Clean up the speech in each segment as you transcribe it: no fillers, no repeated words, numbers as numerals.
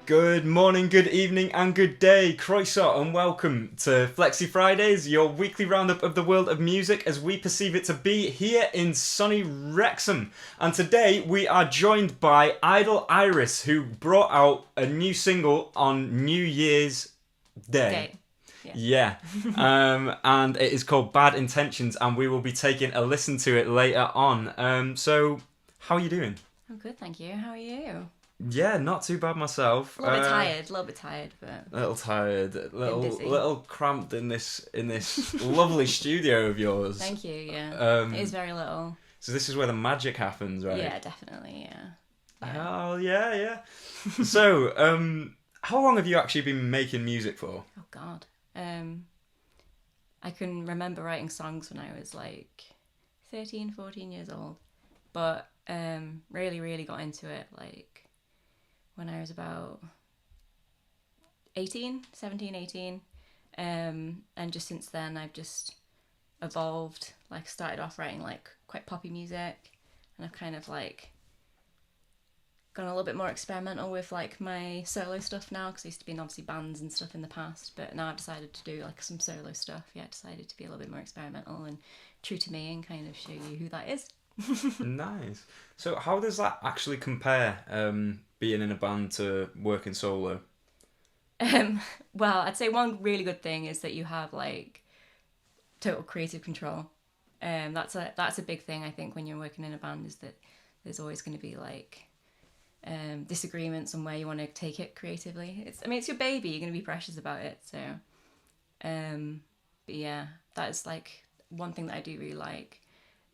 Good morning, good evening, and good day, Croissant, and welcome to Flexi Fridays, your weekly roundup of the world of music as we perceive it to be here in sunny Wrexham. And today we are joined by idol IRiS, who brought out a new single on New Year's Day. Yeah. And it is called Bad Intentions, and we will be taking a listen to it later on. So, how are you doing? I'm good, thank you. How are you? Yeah, not too bad myself. A little bit tired, but a little tired, little cramped in this lovely studio of yours. Thank you. Yeah, it is very little. So this is where the magic happens, right? Yeah, definitely. Yeah. Oh yeah. So, how long have you actually been making music for? Oh God. I can remember writing songs when I was like 13, 14 years old, but really got into it like when I was about 17, 18. And just since then I've just evolved. Like started off writing like quite poppy music, and I've kind of like gone a little bit more experimental with like my solo stuff now, because I used to be in obviously bands and stuff in the past, but now I've decided to do like some solo stuff. Yeah, I decided to be a little bit more experimental and true to me and kind of show you who that is. Nice. So how does that actually compare, being in a band to working solo? Well, I'd say one really good thing is that you have like total creative control. That's a big thing, I think, when you're working in a band, is that there's always going to be like disagreements on where you want to take it creatively. It's your baby, you're going to be precious about it. So but yeah, that is like one thing that I do really like.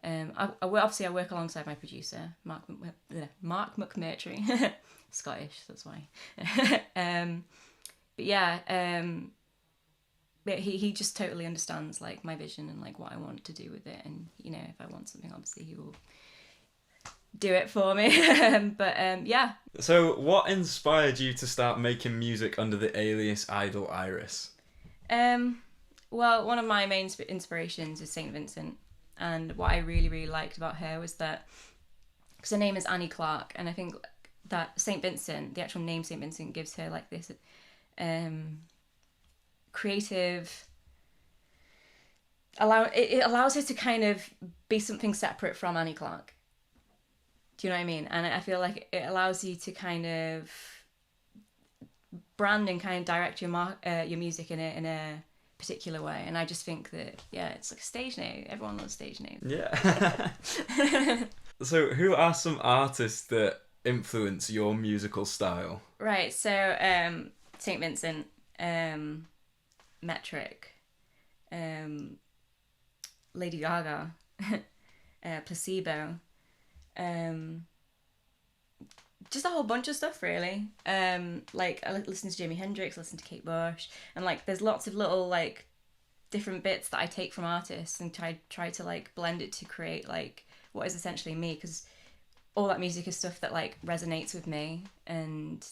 I work alongside my producer, Mark McMurtry. Scottish, that's why. But yeah, but he just totally understands like my vision and like what I want to do with it, and you know, if I want something, obviously he will do it for me. But yeah. So what inspired you to start making music under the alias idol IRiS? Well, one of my main inspirations is Saint Vincent. And what I really liked about her was that, because her name is Annie Clark, and I think that Saint Vincent, the actual name Saint Vincent, gives her like this creative. It allows her to kind of be something separate from Annie Clark. Do you know what I mean? And I feel like it allows you to kind of brand and kind of direct your music in a particular way. And I just think that, yeah, it's like a stage name. Everyone loves stage names. Yeah. So who are some artists that influence your musical style? Right, so Saint Vincent, Metric, Lady Gaga, Placebo, just a whole bunch of stuff really. Like I listen to Jimi Hendrix, listen to Kate Bush, and like there's lots of little like different bits that I take from artists and try to like blend it to create like what is essentially me, because all that music is stuff that like resonates with me, and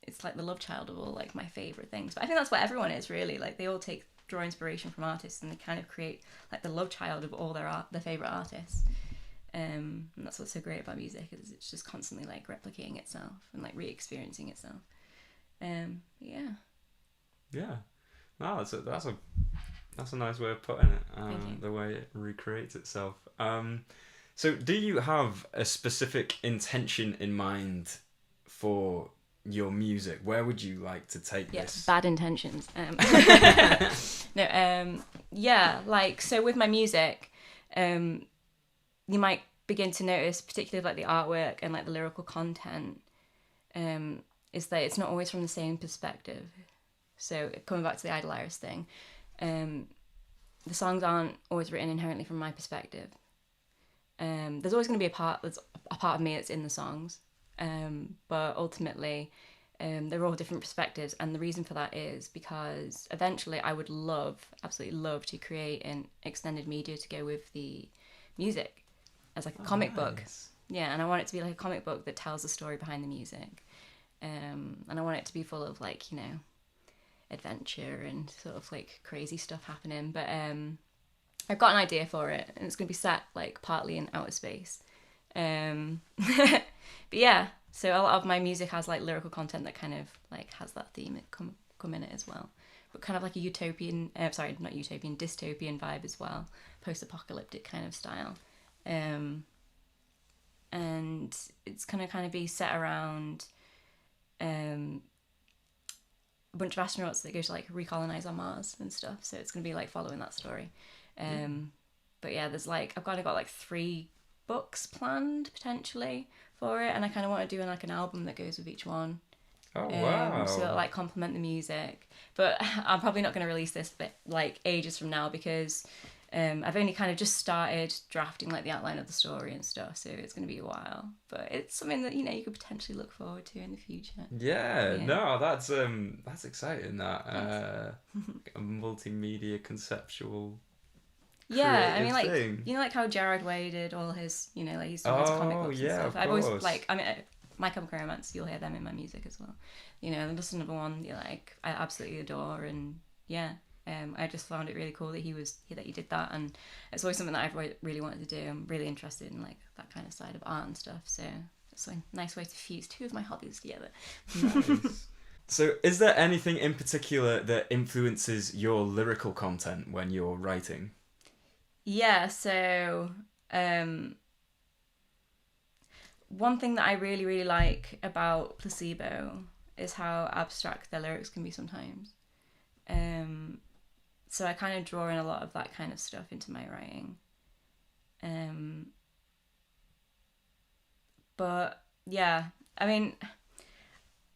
it's like the love child of all like my favorite things. But I think that's what everyone is really, like they all draw inspiration from artists, and they kind of create like the love child of all their favorite artists. And that's what's so great about music, is it's just constantly like replicating itself and like re-experiencing itself. Yeah. No, that's a nice way of putting it. The way it recreates itself. So do you have a specific intention in mind for your music? Where would you like to take this? Bad intentions. No. Yeah. Like, so with my music, you might begin to notice, particularly like the artwork and like the lyrical content, is that it's not always from the same perspective. So coming back to the idol IRiS thing, the songs aren't always written inherently from my perspective. There's always going to be a part of me that's in the songs, but ultimately they're all different perspectives, and the reason for that is because eventually I would absolutely love to create an extended media to go with the music, as like a comic book. Yeah, and I want it to be like a comic book that tells the story behind the music. And I want it to be full of like, you know, adventure and sort of like crazy stuff happening. But I've got an idea for it, and it's going to be set like partly in outer space. But yeah, So a lot of my music has like lyrical content that kind of like has that theme come in it as well, but kind of like a utopian, not utopian, dystopian vibe as well, post-apocalyptic kind of style, and it's gonna kind of be set around a bunch of astronauts that go to like recolonize on Mars and stuff. So it's gonna be like following that story. But yeah, there's like I've kind of got like 3 books planned potentially for it, and I kind of want to do like an album that goes with each one. Oh wow! So that like complement the music. But I'm probably not going to release this like ages from now because I've only kind of just started drafting like the outline of the story and stuff. So it's going to be a while. But it's something that you could potentially look forward to in the future. Yeah. No, that's exciting. That a multimedia conceptual. Yeah, I mean, like thing. like how Jared Way did all his, like he's done his comic books and stuff. I've always like, I mean, My Chemical Romance, you'll hear them in my music as well. And that's another one I absolutely adore, and yeah, I just found it really cool that he did that, and it's always something that I've really wanted to do. I'm really interested in like that kind of side of art and stuff. So it's a nice way to fuse 2 of my hobbies together. Nice. So, is there anything in particular that influences your lyrical content when you're writing? Yeah, so one thing that I really, really like about Placebo is how abstract their lyrics can be sometimes. So I kind of draw in a lot of that kind of stuff into my writing. But yeah, I mean,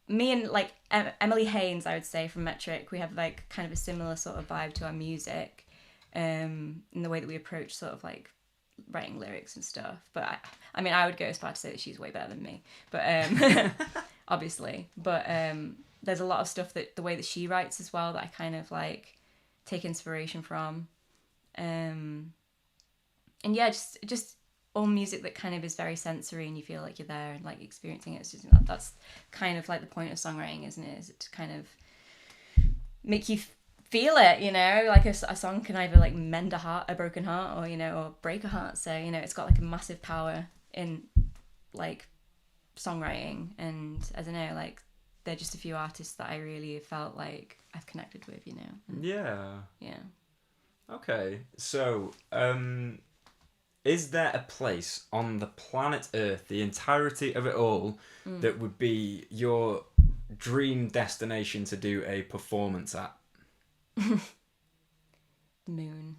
me and like Emily Haynes, I would say from Metric, we have like kind of a similar sort of vibe to our music. In the way that we approach sort of like writing lyrics and stuff, but I mean I would go as far to say that she's way better than me, but obviously, but there's a lot of stuff that the way that she writes as well that I kind of like take inspiration from, and yeah, just all music that kind of is very sensory and you feel like you're there and like experiencing it. It's just that's kind of like the point of songwriting, isn't it? Is it to kind of make you feel it, like a song can either like mend a broken heart, or or break a heart. So it's got like a massive power in like songwriting, and I don't know, like they're just a few artists that I really felt like I've connected with, and, yeah okay, so is there a place on the planet Earth, the entirety of it all, that would be your dream destination to do a performance at? The moon.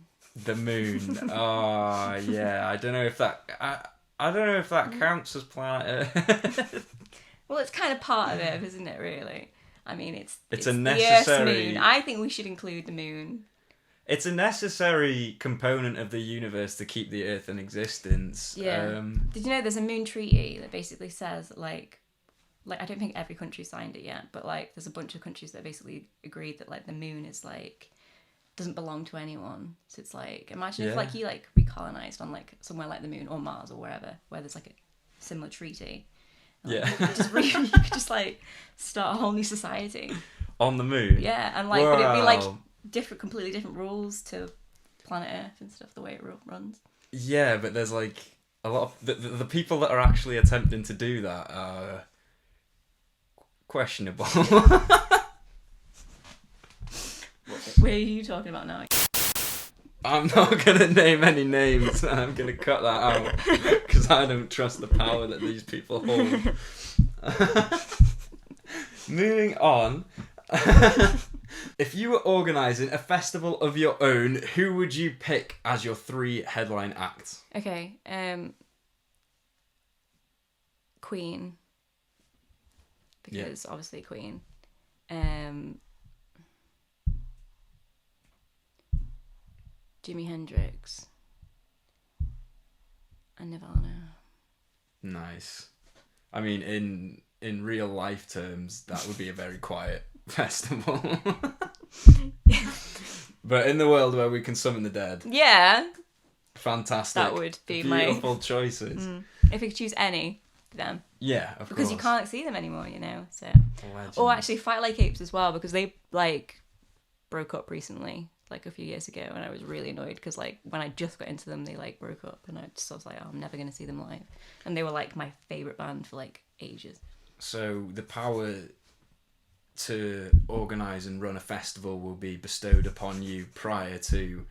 Oh yeah, I don't know if that counts as planet Earth. Well, it's kind of part of it, isn't it, really? I mean, it's a necessary the Earth's moon. I think we should include the moon. It's a necessary component of the universe to keep the Earth in existence. Yeah. Did you know there's a moon treaty that basically says that like I don't think every country signed it yet, but like there's a bunch of countries that basically agreed that like the moon is like doesn't belong to anyone. So it's like, imagine if like you like recolonized on like somewhere like the moon or Mars or wherever where there's like a similar treaty. Yeah. You could just like start a whole new society on the moon. Yeah, and like but it'd be like completely different rules to planet Earth and stuff, the way it runs. Yeah, but there's like a lot of the people that are actually attempting to do that are questionable. Where are you talking about now? I'm not going to name any names. I'm going to cut that out because I don't trust the power that these people hold. Moving on. If you were organising a festival of your own, who would you pick as your 3 headline acts? Okay, Queen. Because obviously Queen. Jimi Hendrix. And Nirvana. Nice. I mean, in real life terms, that would be a very quiet festival. But in the world where we can summon the dead. Yeah. Fantastic. That would be beautiful choices. If we could choose any, them. Yeah, of course. Because you can't see them anymore, so. Legend. Or actually Fight Like Apes as well, because they like broke up recently, like a few years ago, and I was really annoyed because like when I just got into them, they like broke up, and I was like, oh, I'm never gonna see them live, and they were like my favorite band for like ages. So the power to organise and run a festival will be bestowed upon you prior to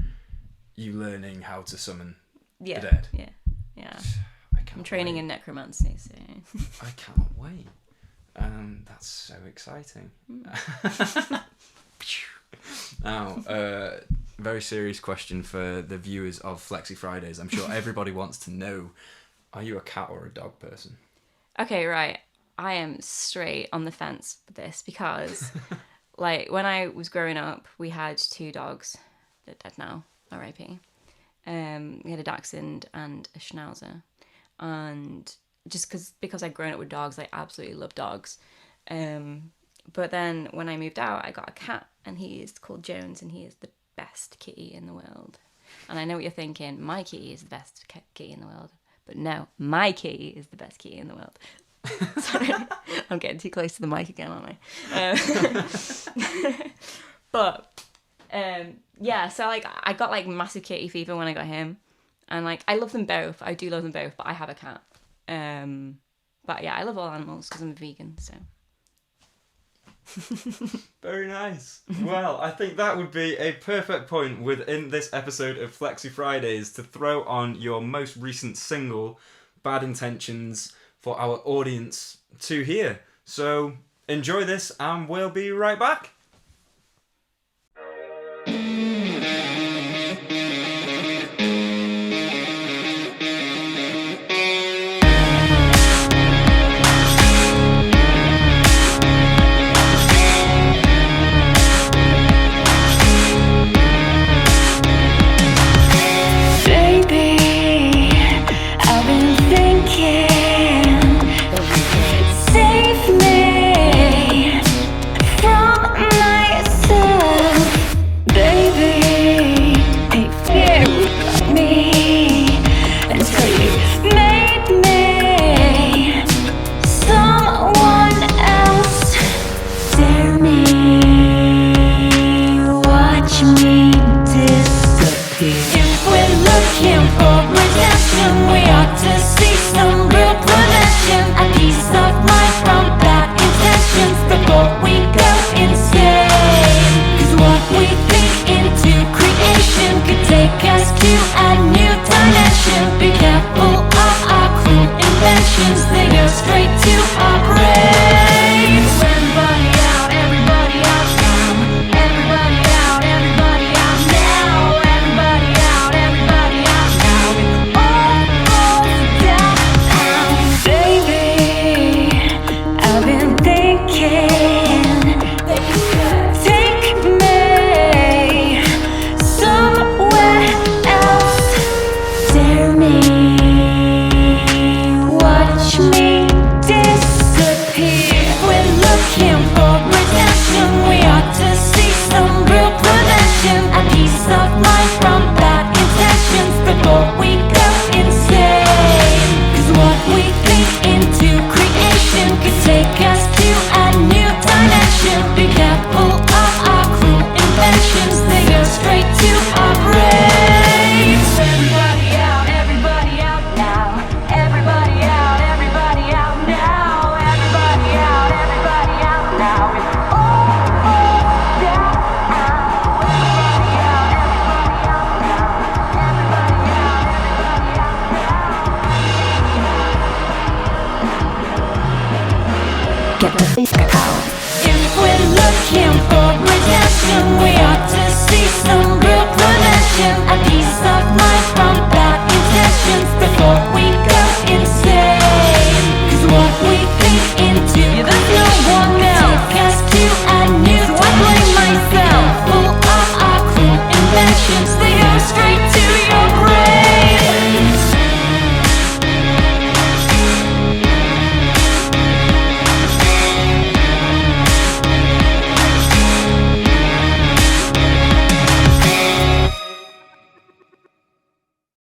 you learning how to summon the dead. Yeah. I'm I'm training in necromancy, so... I can't wait. That's so exciting. Now, very serious question for the viewers of Flexi Fridays. I'm sure everybody wants to know, are you a cat or a dog person? Okay, right. I am straight on the fence with this because, like, when I was growing up, we had 2 dogs. They're dead now, R.I.P. We had a Dachshund and a Schnauzer. And just because I'd grown up with dogs, I absolutely love dogs. But then when I moved out, I got a cat, and he is called Jones, and he is the best kitty in the world. And I know what you're thinking, my kitty is the best kitty in the world. But no, my kitty is the best kitty in the world. Sorry, I'm getting too close to the mic again, aren't I? But yeah, so like I got like massive kitty fever when I got him, and like I love them both. I do love them both, but I have a cat. But yeah, I love all animals because I'm a vegan. So very nice. Well, I think that would be a perfect point within this episode of Flexi Fridays to throw on your most recent single, Bad Intentions, for our audience to hear. So enjoy this and we'll be right back.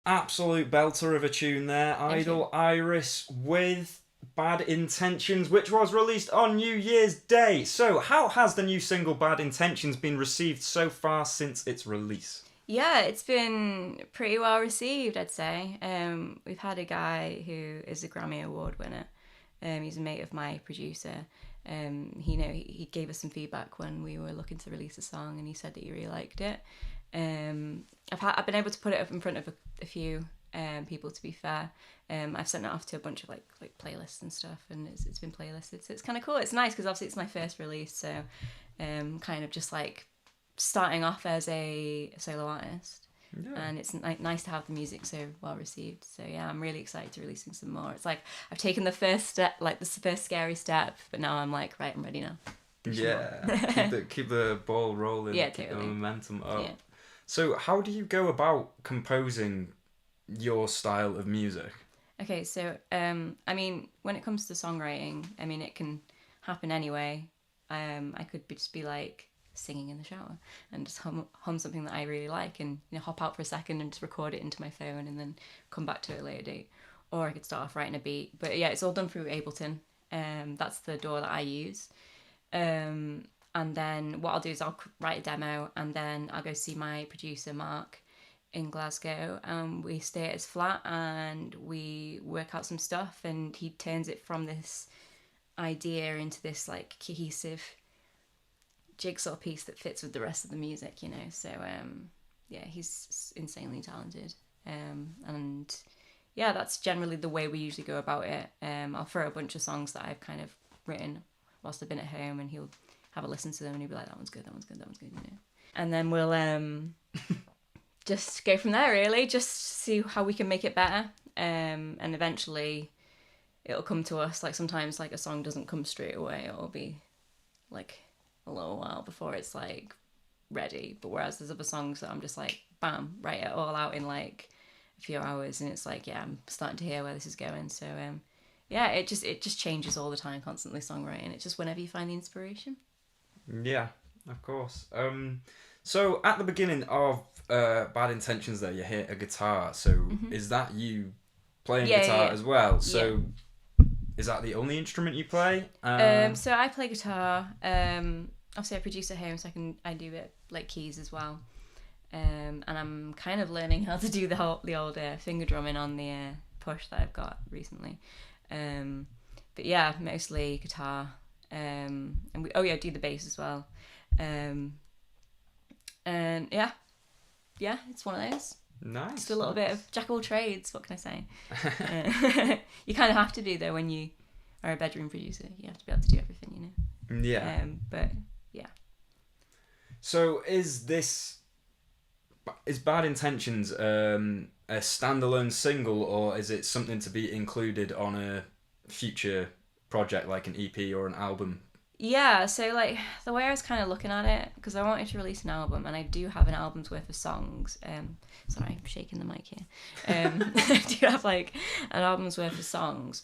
Absolute belter of a tune there. Idol IRiS with Bad Intentions, which was released on New Year's Day. So how has the new single Bad Intentions been received so far since its release? Yeah, it's been pretty well received, I'd say. We've had a guy who is a Grammy Award winner He's a mate of my producer. He gave us some feedback when we were looking to release a song, and he said that he really liked it. I've been able to put it up in front of a few people, to be fair. I've sent it off to a bunch of like playlists and stuff, and it's been playlisted, so it's kind of cool. It's nice because obviously it's my first release, so kind of just like starting off as a solo artist. Yeah. And it's nice to have the music so well received. So yeah, I'm really excited to releasing some more. It's like I've taken the first step, like the first scary step, but now I'm like, right, I'm ready now. Yeah, keep the ball rolling. Yeah, keep totally. the momentum up. Yeah. So how do you go about composing your style of music? Okay, so I mean, when it comes to songwriting, I mean, it can happen anyway. I could just be like singing in the shower and just hum something that I really like, and hop out for a second and just record it into my phone and then come back to it at a later date. Or I could start off writing a beat. But yeah, it's all done through Ableton. That's the DAW that I use. And then what I'll do is I'll write a demo, and then I'll go see my producer Mark in Glasgow, and we stay at his flat and we work out some stuff, and he turns it from this idea into this like cohesive jigsaw piece that fits with the rest of the music, so yeah, he's insanely talented, and yeah, that's generally the way we usually go about it. I'll throw a bunch of songs that I've kind of written whilst I've been at home, and he'll have a listen to them and he'll be like, that one's good, that one's good, that one's good, and then we'll just go from there, really, just see how we can make it better, and eventually it'll come to us. Like sometimes like a song doesn't come straight away, it'll be like a little while before it's like ready, but whereas there's other songs that I'm just like bam, write it all out in like a few hours, and it's like, yeah, I'm starting to hear where this is going. So yeah, it just changes all the time, constantly songwriting. It's just whenever you find the inspiration. Yeah, of course. So at the beginning of Bad Intentions there, you hit a guitar, so is that you playing guitar as well? So is that the only instrument you play? So I play guitar. Obviously I produce at home, so I do it like keys as well. And I'm kind of learning how to do the old finger drumming on the push that I've got recently. But yeah, mostly guitar. And we do the bass as well. And yeah, it's one of those. Nice. Just a little bit of jack of all trades. What can I say? You kind of have to do though when you are a bedroom producer. You have to be able to do everything, Yeah. But yeah. So is Bad Intentions a standalone single, or is it something to be included on a future project like an EP or an album? Yeah, so like the way I was kind of looking at it, because I wanted to release an album, and I do have an album's worth of songs. Sorry, I'm shaking the mic here. I do have like an album's worth of songs,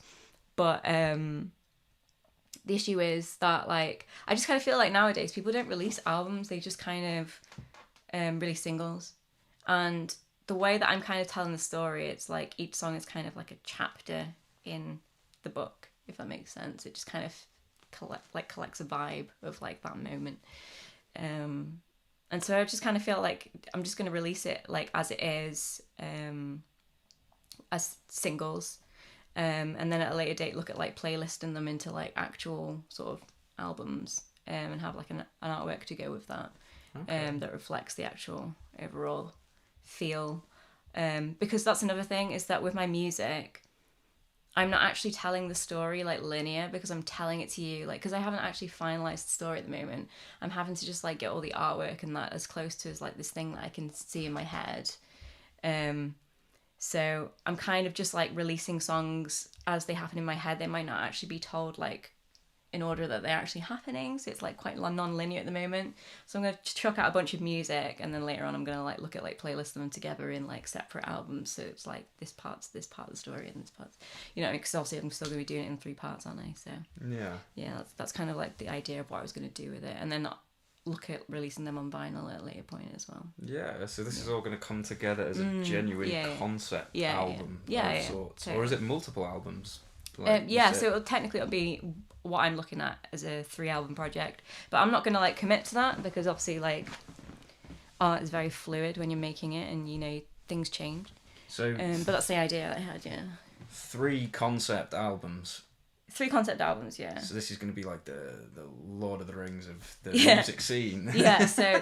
but the issue is that like I just kind of feel like nowadays people don't release albums; they just kind of release singles. And the way that I'm kind of telling the story, it's like each song is kind of like a chapter in the book, if that makes sense. It just kind of collects a vibe of like that moment, and so I just kind of feel like I'm just going to release it like as it is, as singles, and then at a later date look at like playlisting them into like actual sort of albums, and have like an artwork to go with that. Okay. That reflects the actual overall feel, because that's another thing, is that with my music I'm not actually telling the story like linear, because I'm telling it to you like, because I haven't actually finalized the story at the moment. I'm having to just like get all the artwork and that as close to as like this thing that I can see in my head. So I'm kind of just like releasing songs as they happen in my head. They might not actually be told like in order that they're actually happening, so it's like quite non-linear at the moment. So I'm going to chuck out a bunch of music, and then later on I'm going to like look at like playlist them together in like separate albums, so it's like this part's this part of the story and this part's, because obviously I'm still going to be doing it in 3 parts, aren't I? So yeah, that's kind of like the idea of what I was going to do with it, and then look at releasing them on vinyl at a later point as well. Yeah, so this is all going to come together as a genuine concept album of sorts. Totally. Or is it multiple albums? So it'll be what I'm looking at as a 3-album project, but I'm not going to like commit to that, because obviously like art is very fluid when you're making it, and things change. So but that's the idea I had. 3 concept albums. 3 concept albums, yeah. So this is going to be like the Lord of the Rings of the Yeah. music scene. Yeah, so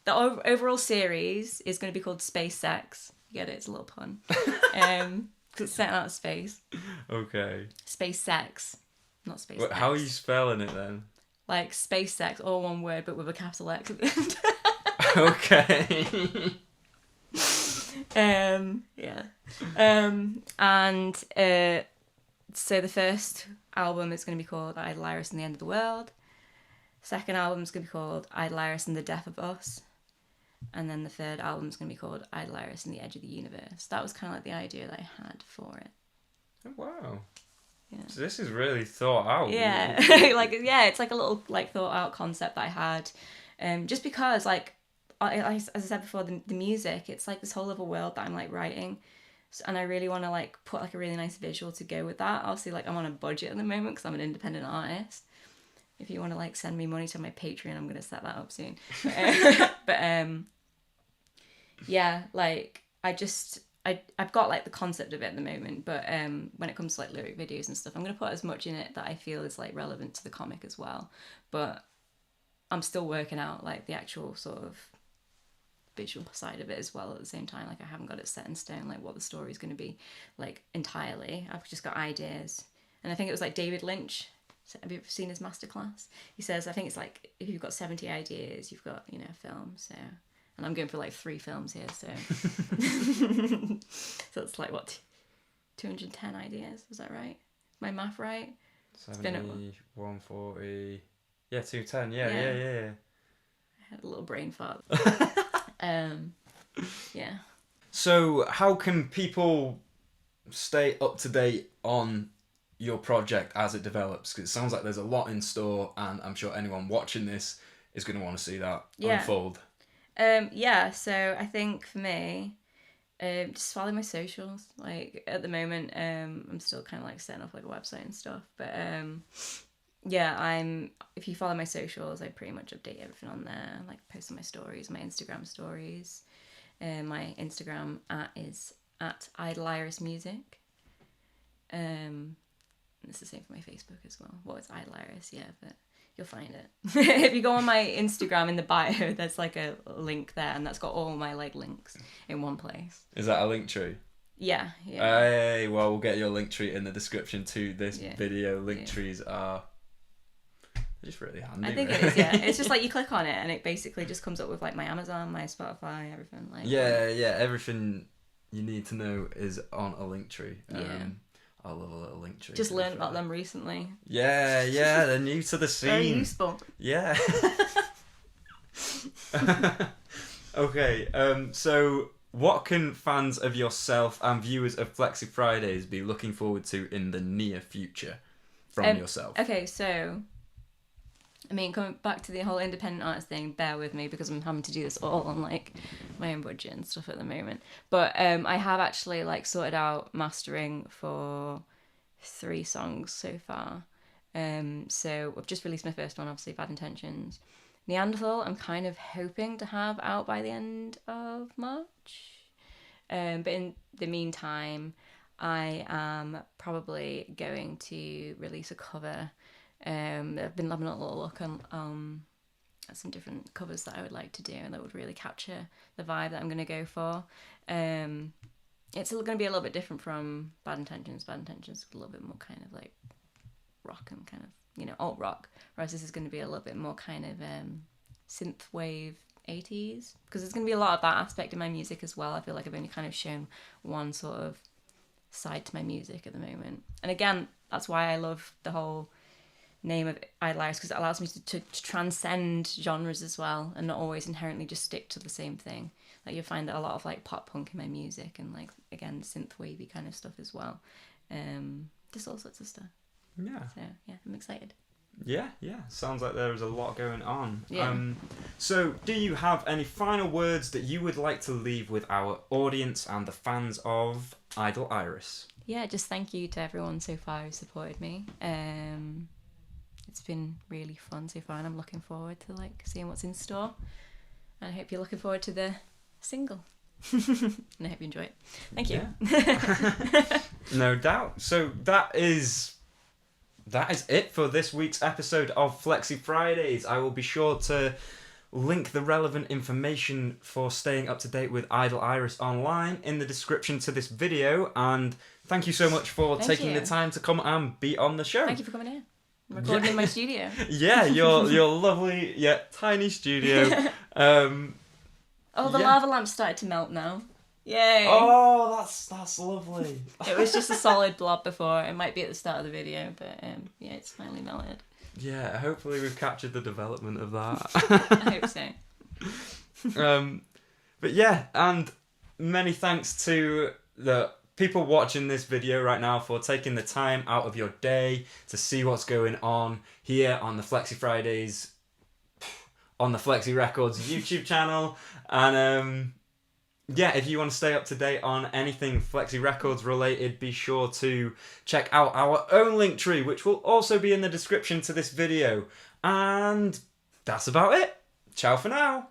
the overall series is going to be called Space Sex. You get it? It's a little pun. Because it's set out of space. Okay. Space Sex, not Space X. How are you spelling it then? Like Space Sex, all one word, but with a capital X at the end. Okay. Yeah. So the first album is going to be called IRiS and the End of the World. Second album is going to be called IRiS and the Death of Us. And then the third album is going to be called IRiS and the Edge of the Universe. That was kind of like the idea that I had for it. Oh, wow. Yeah. So this is really thought out. Yeah. It's like a little like thought out concept that I had. Just because like, as I said before, the music, it's like this whole other world that I'm like writing. And I really want to like put like a really nice visual to go with that. Obviously, like I'm on a budget at the moment because I'm an independent artist. If you want to like send me money to my Patreon, I'm gonna set that up soon. Yeah, like I've got like the concept of it at the moment, but when it comes to like lyric videos and stuff, I'm gonna put as much in it that I feel is like relevant to the comic as well. But I'm still working out like the actual sort of visual side of it as well at the same time. Like I haven't got it set in stone like what the story is going to be like entirely. I've just got ideas, and I think it was like David Lynch. Have you ever seen his masterclass? He says I think it's like if you've got 70 ideas, you've got a film. So, and I'm going for like 3 films here. So, so it's like what 210 ideas? Is that right? My math right? 70, 140. Yeah, 210. Yeah. I had a little brain fart. Yeah. So how can people stay up to date on your project as it develops? Because it sounds like there's a lot in store, and I'm sure anyone watching this is going to want to see that unfold. So I think for me, just follow my socials. Like at the moment, I'm still kind of like setting up like a website and stuff, but if you follow my socials, I pretty much update everything on there. Like post on my stories, my Instagram stories. My Instagram is at IRiS Music. It's the same for my Facebook as well. Well, it's IRiS, yeah, but you'll find it. If you go on my Instagram in the bio, there's like a link there, and that's got all my like links in one place. Is that a link tree? Yeah. Hey, well, we'll get your link tree in the description to this video. Link trees are just really handy. I think it is, yeah. It's just like you click on it and it basically just comes up with like my Amazon, my Spotify, everything. Like everything you need to know is on a link tree. I love a little link tree. Just learned about them recently. Yeah, they're new to the scene. Very useful. Yeah. Okay, so what can fans of yourself and viewers of Flexi Fridays be looking forward to in the near future from yourself? Okay, so I mean, coming back to the whole independent artist thing, bear with me because I'm having to do this all on like my own budget and stuff at the moment. But I have actually like sorted out mastering for 3 songs so far. So I've just released my first one, obviously Bad Intentions. Neanderthal, I'm kind of hoping to have out by the end of March. But in the meantime, I am probably going to release a cover. I've been having a little look on some different covers that I would like to do and that would really capture the vibe that I'm going to go for. It's going to be a little bit different from Bad Intentions. Bad Intentions is a little bit more kind of like rock and kind of, alt rock, whereas this is going to be a little bit more kind of synth wave 80s, because there's going to be a lot of that aspect in my music as well. I feel like I've only kind of shown one sort of side to my music at the moment. And again, that's why I love the whole name of IRiS, because it allows me to transcend genres as well and not always inherently just stick to the same thing. Like you'll find that a lot of like pop punk in my music and like again synth wavy kind of stuff as well. Just all sorts of stuff. Yeah. So yeah, I'm excited. Yeah. Sounds like there is a lot going on. Yeah. So do you have any final words that you would like to leave with our audience and the fans of Idle IRiS? Yeah, just thank you to everyone so far who supported me. It's been really fun so far and I'm looking forward to like seeing what's in store. And I hope you're looking forward to the single. And I hope you enjoy it. Thank you. Yeah. No doubt. So that is that is it for this week's episode of Flexi Fridays. I will be sure to link the relevant information for staying up to date with IRiS online in the description to this video. And thank you so much for taking the time to come and be on the show. Thank you for coming in. I'm recording in my studio. Yeah, your lovely yet tiny studio. The lava lamp started to melt now. Yay! Oh, that's lovely. It was just a solid blob before. It might be at the start of the video, but yeah, it's finally melted. Yeah, hopefully we've captured the development of that. I hope so. But yeah, and many thanks to the people watching this video right now for taking the time out of your day to see what's going on here on the Flexi Fridays, on the Flexy Records YouTube channel. And yeah, if you want to stay up to date on anything Flexi Records related, be sure to check out our own linktree, which will also be in the description to this video. And that's about it. Ciao for now.